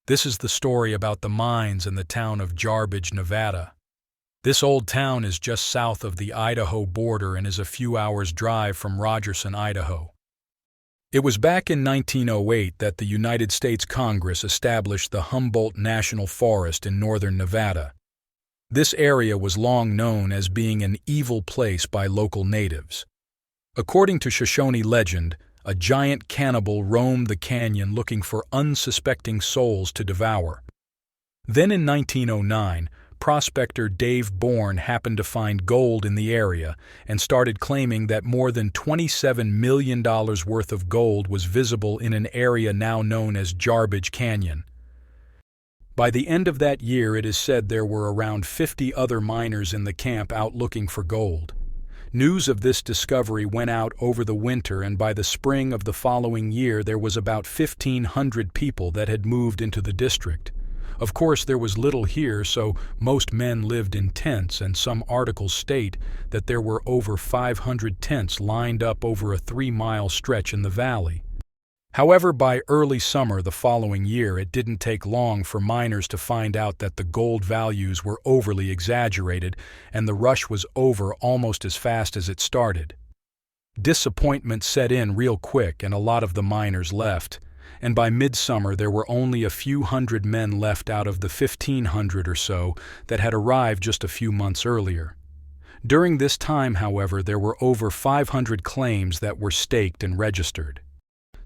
This is the story about the mines in the town of Jarbidge, Nevada. This old town is just south of the Idaho border and is a few hours' drive from Rogerson, Idaho. It was back in 1908 that the United States Congress established the Humboldt National Forest in northern Nevada. This area was long known as being an evil place by local natives. According to Shoshone legend, a giant cannibal roamed the canyon looking for unsuspecting souls to devour. Then in 1909, prospector Dave Bourne happened to find gold in the area and started claiming that more than $27 million worth of gold was visible in an area now known as Jarbidge Canyon. By the end of that year, it is said there were around 50 other miners in the camp out looking for gold. News of this discovery went out over the winter, and by the spring of the following year there was about 1,500 people that had moved into the district. Of course, there was little here, so most men lived in tents, and some articles state that there were over 500 tents lined up over a 3-mile stretch in the valley. However, by early summer the following year, it didn't take long for miners to find out that the gold values were overly exaggerated, and the rush was over almost as fast as it started. Disappointment set in real quick, and a lot of the miners left, and by midsummer there were only a few hundred men left out of the 1,500 or so that had arrived just a few months earlier. During this time, however, there were over 500 claims that were staked and registered.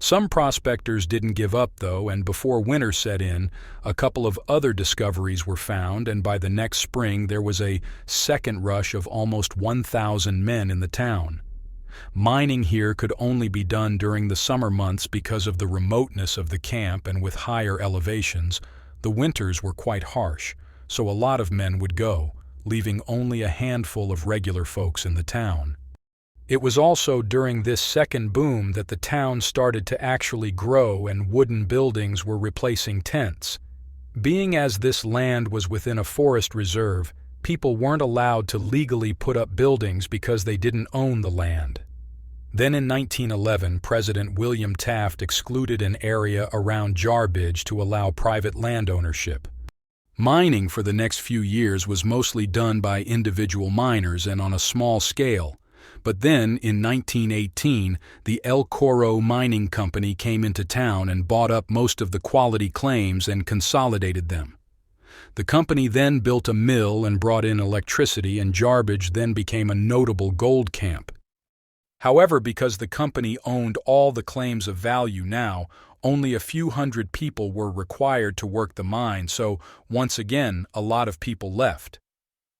Some prospectors didn't give up, though, and before winter set in, a couple of other discoveries were found, and by the next spring there was a second rush of almost 1,000 men in the town. Mining here could only be done during the summer months because of the remoteness of the camp, and with higher elevations, the winters were quite harsh, so a lot of men would go, leaving only a handful of regular folks in the town. It was also during this second boom that the town started to actually grow, and wooden buildings were replacing tents. Being as this land was within a forest reserve, people weren't allowed to legally put up buildings because they didn't own the land. Then in 1911, President William Taft excluded an area around Jarbidge to allow private land ownership. Mining for the next few years was mostly done by individual miners and on a small scale. But then, in 1918, the El Coro Mining Company came into town and bought up most of the quality claims and consolidated them. The company then built a mill and brought in electricity, and Jarbidge then became a notable gold camp. However, because the company owned all the claims of value now, only a few hundred people were required to work the mine, so once again, a lot of people left.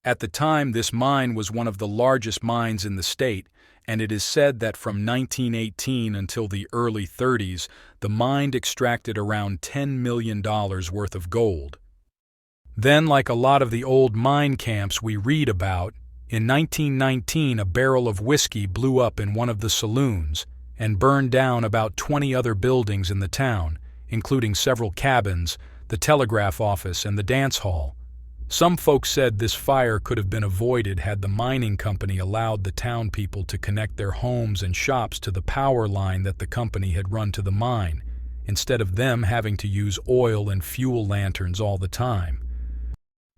At the time, this mine was one of the largest mines in the state, and it is said that from 1918 until the early 30s, the mine extracted around $10 million worth of gold. Then, like a lot of the old mine camps we read about, in 1919 a barrel of whiskey blew up in one of the saloons and burned down about 20 other buildings in the town, including several cabins, the telegraph office, and the dance hall. Some folks said this fire could have been avoided had the mining company allowed the town people to connect their homes and shops to the power line that the company had run to the mine, instead of them having to use oil and fuel lanterns all the time.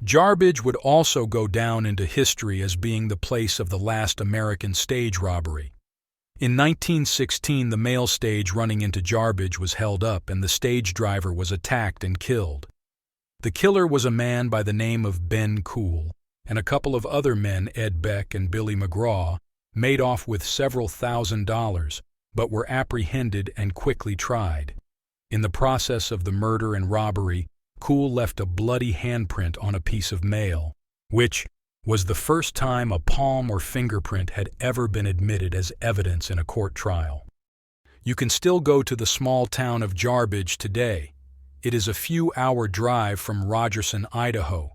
Jarbidge would also go down into history as being the place of the last American stage robbery. In 1916, the mail stage running into Jarbidge was held up, and the stage driver was attacked and killed. The killer was a man by the name of Ben Cool, and a couple of other men, Ed Beck and Billy McGraw, made off with several $1,000s, but were apprehended and quickly tried. In the process of the murder and robbery, Cool left a bloody handprint on a piece of mail, which was the first time a palm or fingerprint had ever been admitted as evidence in a court trial. You can still go to the small town of Jarbidge today. It is a few-hour drive from Rogerson, Idaho.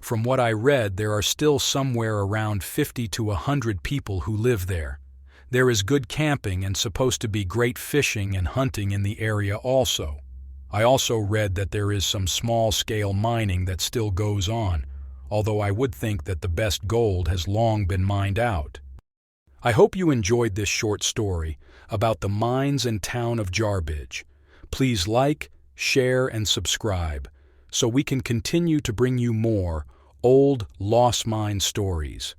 From what I read, there are still somewhere around 50 to 100 people who live there. There is good camping and supposed to be great fishing and hunting in the area also. I also read that there is some small-scale mining that still goes on, although I would think that the best gold has long been mined out. I hope you enjoyed this short story about the mines and town of Jarbidge. Please like, share, and subscribe so we can continue to bring you more old lost mine stories.